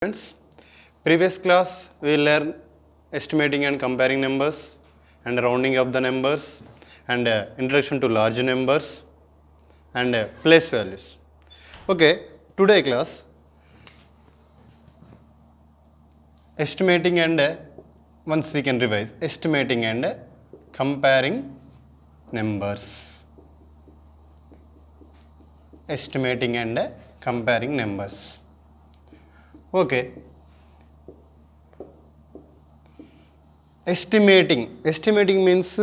Friends, previous class we learned estimating and comparing numbers and rounding up the numbers and introduction to large numbers and place values. Okay, today class estimating and once we can revise estimating and comparing numbers. Estimating and comparing numbers. Okay. Estimating means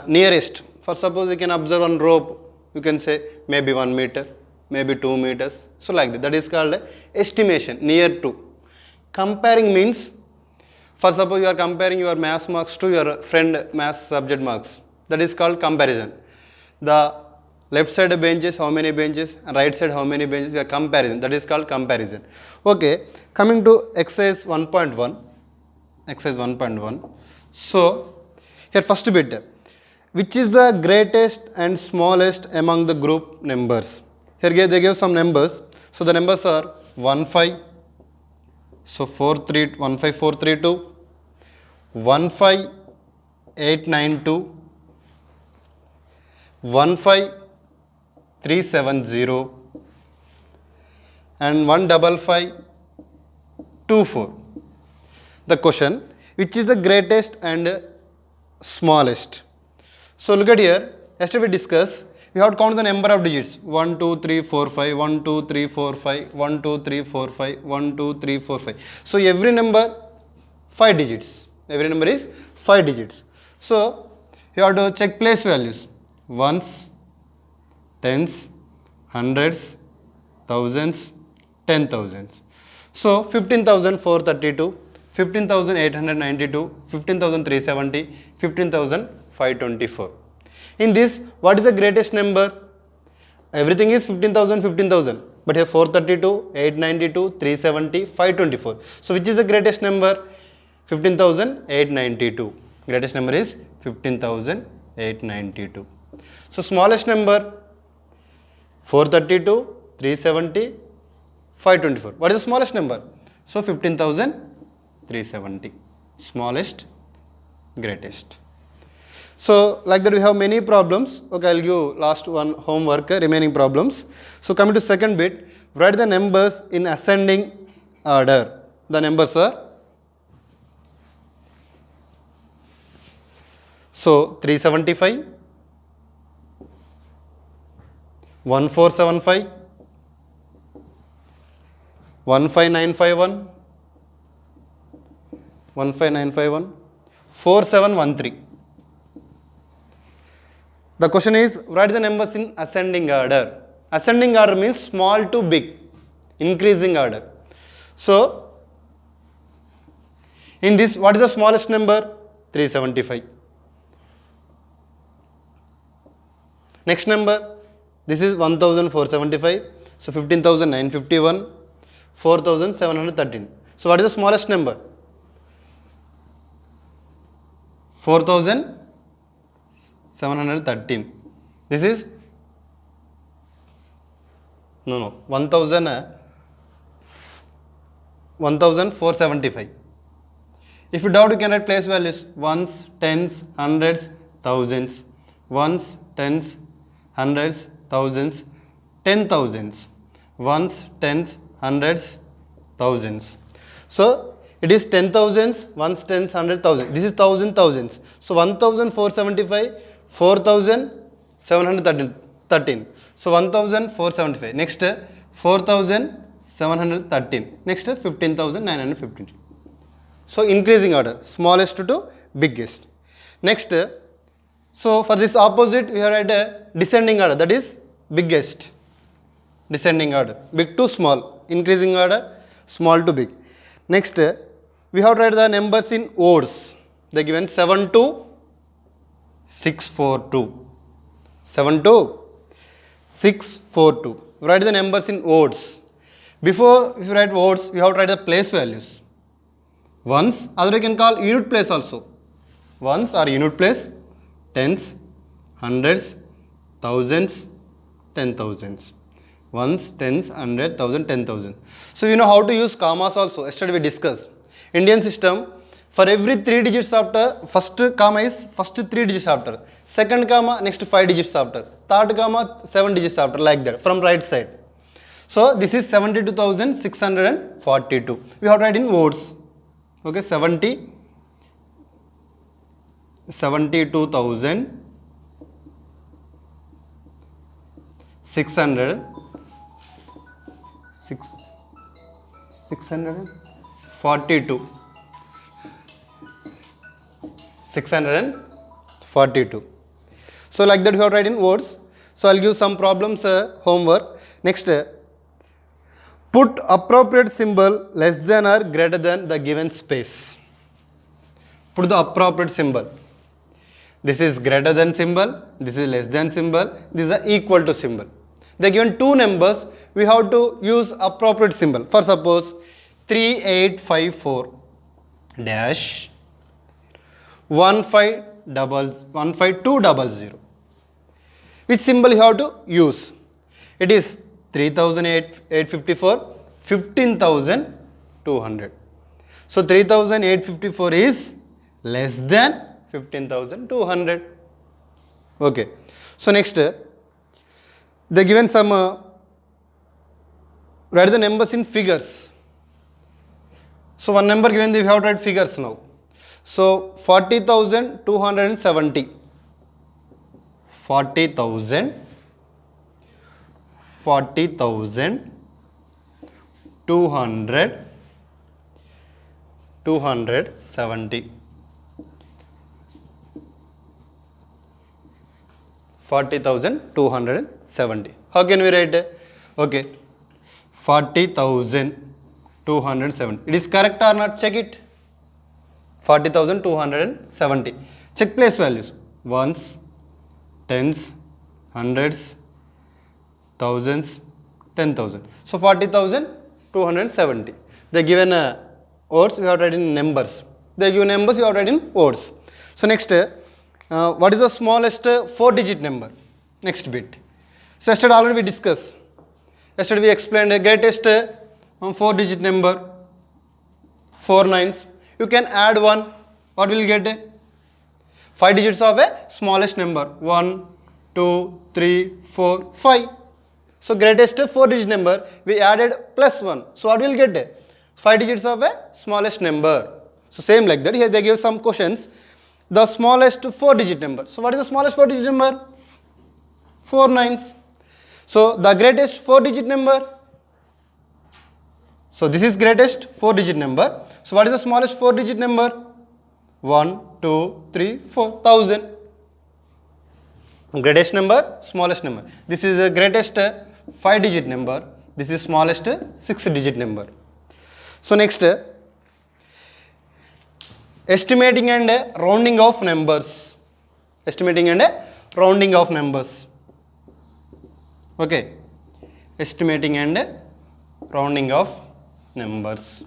nearest. For suppose you can observe one rope, you can say maybe 1 meter, maybe 2 meters. So like that. That is called estimation, near to. Comparing means, for suppose you are comparing your maths marks to your friend maths subject marks. That is called comparison. The left side benches, how many benches, and right side how many benches, are comparison. That is called comparison. Okay, coming to exercise 1.1. Exercise 1.1. So, here first bit. Which is the greatest and smallest among the group numbers? Here they give some numbers. So, the numbers are 1, 5. So, 1, 5, 4, 3, 2. 1, 5, 8, 9, 2. 1, 5, 370 and 155 24. The question, which is the greatest and smallest? So look at here, yesterday we discussed, we have to count the number of digits 1, 2, 3, 4, 5, 1, 2, 3, 4, 5, 1, 2, 3, 4, 5, 1, 2, 3, 4, 5. So every number 5 digits. Every number is 5 digits. So you have to check place values. Ones, tens, hundreds, thousands, 10,000s. So 15,432, 15,892, 15,370, 15,524. In this, what is the greatest number? Everything is 15,000, 15,000. But here 432, 892, 370, 524. So which is the greatest number? 15,892. Greatest number is 15,892. So smallest number 432, 370, 524. What is the smallest number? So 15,370. Smallest, greatest. So like that we have many problems. Okay, I'll give last one homework, remaining problems. So coming to second bit, write the numbers in ascending order. The numbers are, so 375, 1475, 15951, 15951, 4713. The question is, write the numbers in ascending order. Ascending order means small to big, increasing order. So, in this, what is the smallest number? 375. Next number, this is 1,475. So, 15,951, 4,713. So, what is the smallest number? 4,713. This is 1,475. If you doubt, you can write place values. Ones, tens, hundreds, thousands. Ones, tens, hundreds, thousands, 10,000s. Ones, tens, hundreds, thousands. So it is 10,000s, ones, tens, hundred, thousand. This is thousand, thousands. So 1,475, 4,713. So 1,475. Next 4,713. Next 15,915. So increasing order, smallest to biggest. Next, so for this opposite, we have write a descending order, that is biggest. Descending order, big to small, increasing order, small to big. Next, we have to write the numbers in odes. They are given 7 to 642. 7 to 642. Write the numbers in odes. Before, if you write odes, we have to write the place values. Ones, other you can call unit place also. Ones are unit place, tens, hundreds, thousands, 10,000s. Ones, tens, hundred, thousand, 10,000. So you know how to use commas also. Yesterday we discussed. Indian system, for every 3 digits after, first comma is first 3 digits after. Second comma, next 5 digits after. Third comma, 7 digits after, like that, from right side. So this is 72,642. We have to write in words. Okay, 72,600. 642. 642. So like that we have to write in words. So I'll give some problems homework. Next, put appropriate symbol less than or greater than the given space. Put the appropriate symbol. This is greater than symbol, this is less than symbol, this is equal to symbol. They are given two numbers, we have to use appropriate symbol. For suppose 3854 dash 15200. Which symbol you have to use? It is 3854, 15,200. So 3854 is less than 15,200. Okay. So next, they given some write the numbers in figures. So one number given, we have to write figures now. So 40,270. 40,000. 270. 40,270. How can we write? Okay, 40,270. It is correct or not? Check it. 40,270. Check place values. Ones, tens, hundreds, thousands, 10,000. So 40,270. They given words, we have to write in numbers. They give numbers, you have to write in words. So next, what is the smallest 4-digit number? Next bit. So yesterday already we discussed. Yesterday we explained the greatest 4-digit number, 4 nines. You can add 1. What will you get? 5 digits of a smallest number. 1, 2, 3, 4, 5. So greatest 4-digit number, we added plus 1. So what will you get? 5 digits of a smallest number. So same like that. Here they give some questions. The smallest 4-digit number. So what is the smallest 4-digit number? 4 nines. So the greatest 4-digit number. So this is greatest 4-digit number. So what is the smallest 4-digit number? 1, 2, 3, 4, 1,000. Greatest number, smallest number. This is the greatest 5-digit number. This is smallest 6-digit number. So next, estimating and rounding of numbers. Estimating and rounding of numbers. Okay. Estimating and rounding of numbers.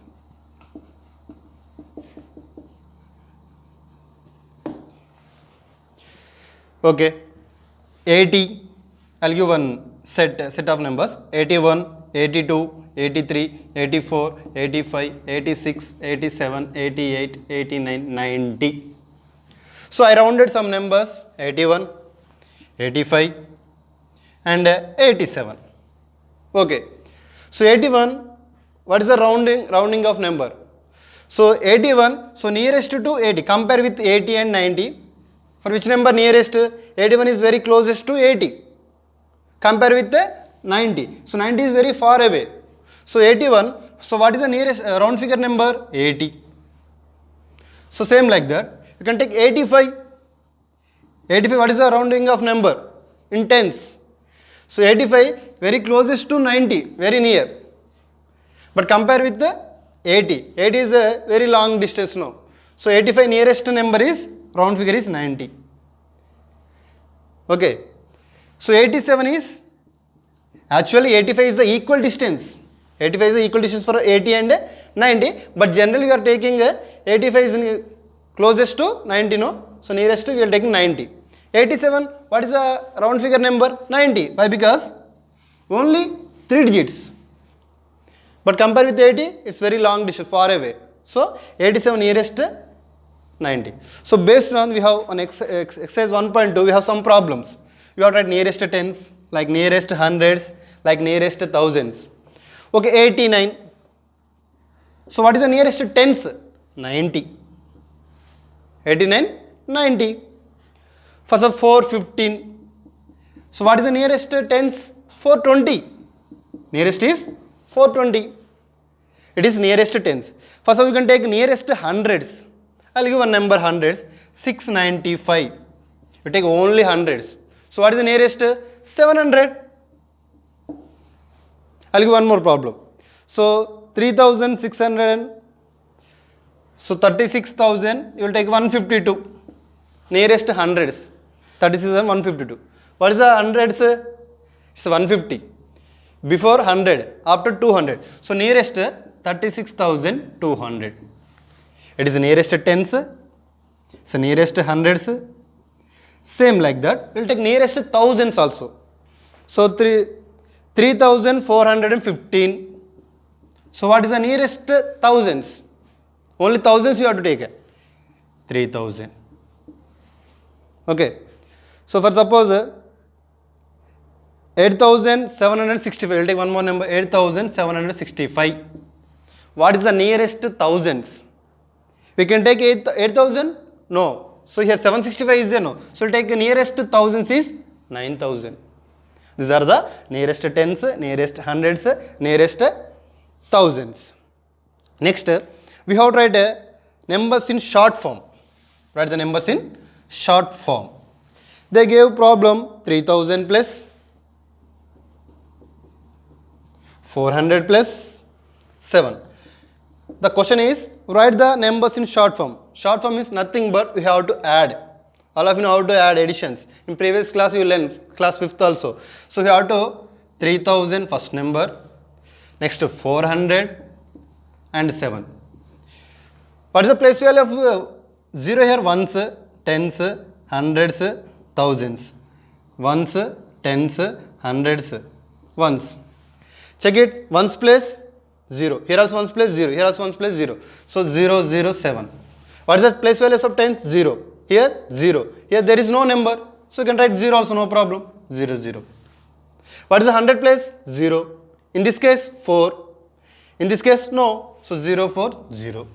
Okay. 80. I'll give one set of numbers. 81, 82, 83, 84, 85, 86, 87, 88, 89, 90. So I rounded some numbers, 81, 85 and 87. Okay. So 81, what is the rounding of number? So 81, so nearest to 80, compare with 80 and 90. For which number nearest? 81 is very closest to 80. Compare with the 90. So 90 is very far away. So 81, so what is the nearest round figure number? 80. So same like that. You can take 85. 85, what is the rounding of number? In tens. So 85, very closest to 90, very near. But compare with the 80. 80 is a very long distance now. So 85 nearest number is, round figure is 90. Okay. So 87 is, actually 85 is the equal distance. 85 is the equal distance for 80 and 90. But generally we are taking 85 is closest to 90, no? So nearest to we are taking 90. 87, what is the round figure number? 90. Why? Because only 3 digits. But compare with 80, it's very long distance, far away. So 87 nearest 90. So based on, we have on exercise 1.2, we have some problems. We have to write nearest tens, like nearest hundreds, like nearest thousands. Okay, 89. So what is the nearest tens? 90. 89, 90. First of 415. So what is the nearest tens? 420. Nearest is 420. It is nearest tens. First of all, you can take nearest hundreds. I'll give one number hundreds. 695. You take only hundreds. So what is the nearest? 700. I'll give one more problem. So 3600. So 36,000. You will take 152. Nearest hundreds. 36,152. What is the hundreds? It's 150. Before 100, after 200. So nearest 36,200. It is nearest tens. So nearest hundreds. Same like that. We will take nearest thousands also. So 3,415. So what is the nearest thousands? Only thousands you have to take. 3,000. Okay. So for suppose 8,765. We will take one more number. 8,765. What is the nearest thousands? We can take 8,000? No. So here 765 is there? No. So we will take nearest thousands is 9,000. These are the nearest tens, nearest hundreds, nearest thousands. Next, we have to write numbers in short form. Write the numbers in short form. They gave problem 3,000 plus 400 plus 7. The question is, write the numbers in short form. Short form is nothing but we have to add. All of you know how to add additions. In previous class you learned, class 5th also. So we have to 3,000 first number, next 400 and 7. What is the place value of 0 here? Ones, tens, hundreds, thousands. Ones, tens, hundreds, ones. Check it. Ones place 0. Here also ones place 0. Here also ones place 0. So 0, 0, 7. What is the place values of tens? 0. Here 0. Here there is no number. So you can write 0 also, no problem. 0, 0. What is the 100 place? 0. In this case 4. In this case no. So 0, 4, 0.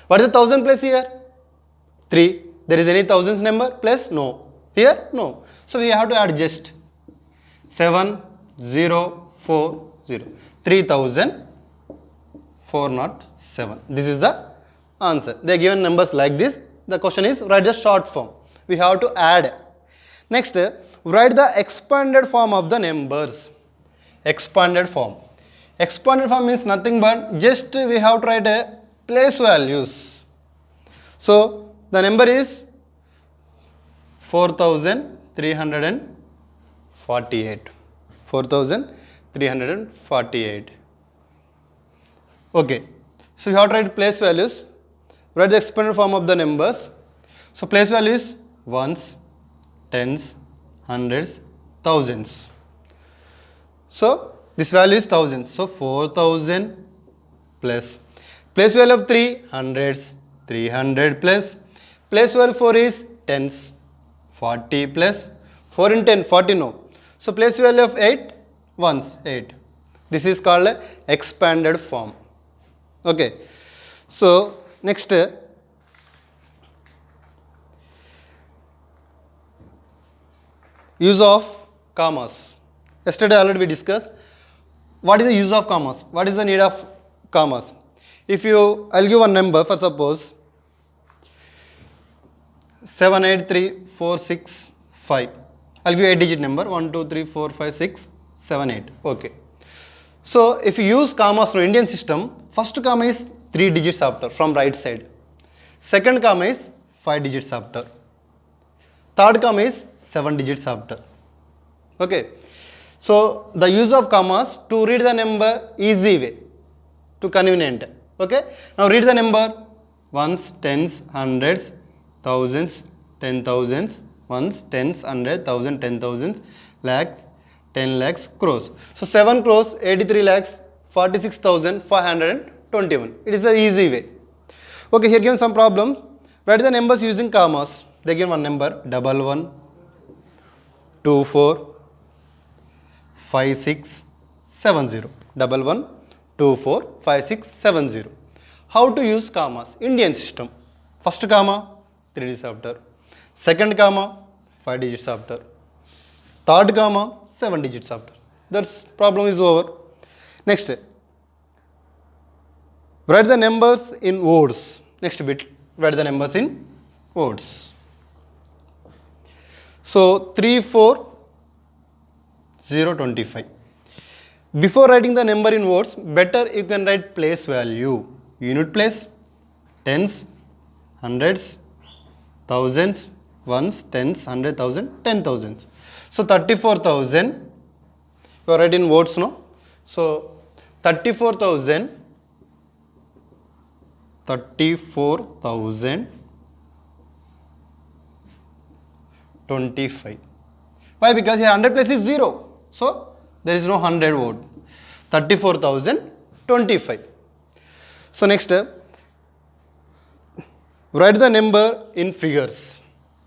What is the 1000 place here? 3. There is any thousands number place? No. Here? No. So we have to adjust. 7, 0, 4, 0. 3,407. This is the answer. They are given numbers like this. The question is, write the short form. We have to add. Next, write the expanded form of the numbers. Expanded form. Expanded form means nothing but just we have to write a place values. So the number is 4,348. 4,348. Okay. So you have to write place values. Write the expanded form of the numbers. So place value is ones, tens, hundreds, thousands. So this value is thousands. So 4,000 plus place value of 3 hundreds, 300 plus place value 4 is tens, 40 plus 4 in 10, 40 no. So place value of 8 ones, 8. This is called expanded form. Okay. So next, use of commas. Yesterday already we discussed what is the use of commas, what is the need of commas. If you, I'll give one number for suppose 783465. I'll give 8-digit number 1, 2, 3, 4, 5, 6, 7, 8. Okay. So if you use commas from Indian system, first comma is 3 digits after from right side. Second comma is 5 digits after. Third comma is 7 digits after. Okay. So the use of commas to read the number easy way, to convenient. Okay. Now read the number ones, tens, hundreds, thousands, 10,000s, ones, tens, hundred, thousand, 10,000s, lakhs, 10 lakhs crores. So 7 crores 83 lakhs 46,521. It is an easy way. Okay, here given some problem. Write the numbers using commas. They give one number 11 24 5670. 11 24 5670. How to use commas? Indian system. First comma 3 digits after. Second comma 5 digits after. Third comma 7 digits after. That's problem is over. Next, write the numbers in words. Next bit, write the numbers in words. So 34025. Before writing the number in words, better you can write place value. Unit place, tens, hundreds, thousands, ones, tens, 100,000, 10,000. So 34,000, you are writing in words, no? So 34,025. Why? Because here 100 place is 0. So there is no 100 word. 34,025. So next, write the number in figures.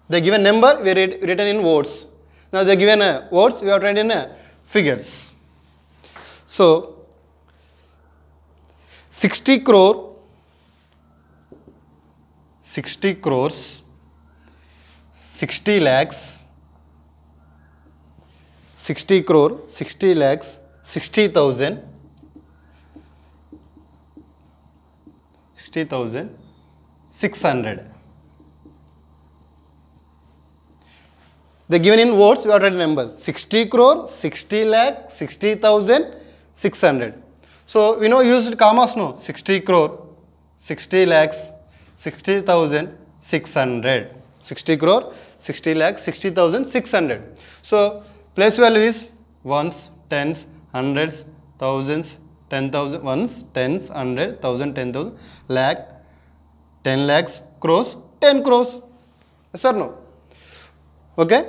They given number, we written in words. Now they given words, we have written in figures. So 60 crores, 60 lakhs, 60 crore, 60 lakhs, 60,000, 60,600. They given in words, we are writing numbers 60 crore, 60 lakh, 60,000, 600. So we know used commas, no? 60 crore, 60 lakhs, 60,000, 600. 60 crore, 60 lakhs, 60,000, 600. So place value is ones, tens, hundreds, thousands, 10,000, ones, tens, 100,000, 10,000, lakh, 10 lakhs, crores, 10 crores. Yes or no? Okay.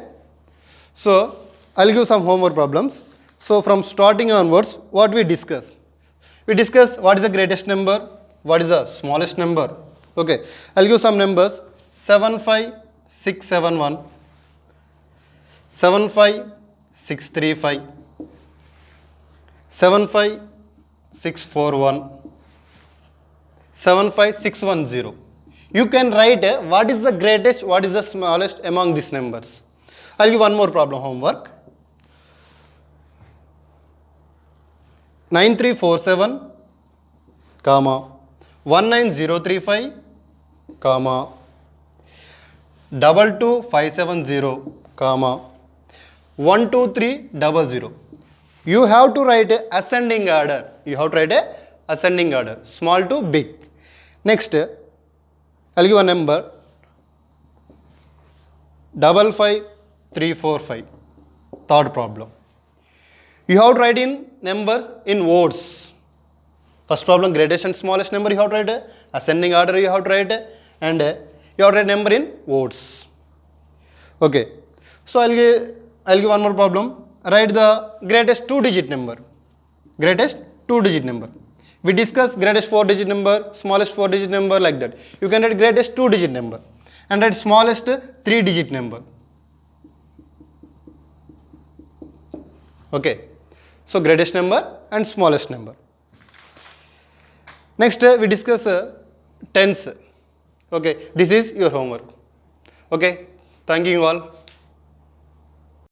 So I'll give some homework problems. So from starting onwards, what we discuss? We discuss what is the greatest number, what is the smallest number. Okay. I'll give some numbers 75671, 75635, 75641, 75610. You can write what is the greatest, what is the smallest among these numbers. I'll give one more problem homework. 9347, comma 19035, comma 22570, comma 12300. You have to write a ascending order. You have to write a ascending order, small to big. Next, I'll give a number 55345. Third problem. You have to write in numbers in words. First problem, greatest and smallest number you have to write, ascending order you have to write, and you have to write number in words. Okay. So I'll give one more problem. Write the greatest 2-digit number. Greatest 2-digit number. We discussed greatest 4-digit number, smallest 4-digit number, like that. You can write greatest 2-digit number and write smallest 3-digit number. Okay. So greatest number and smallest number. Next, we discuss tens. Okay. This is your homework. Okay. Thank you all.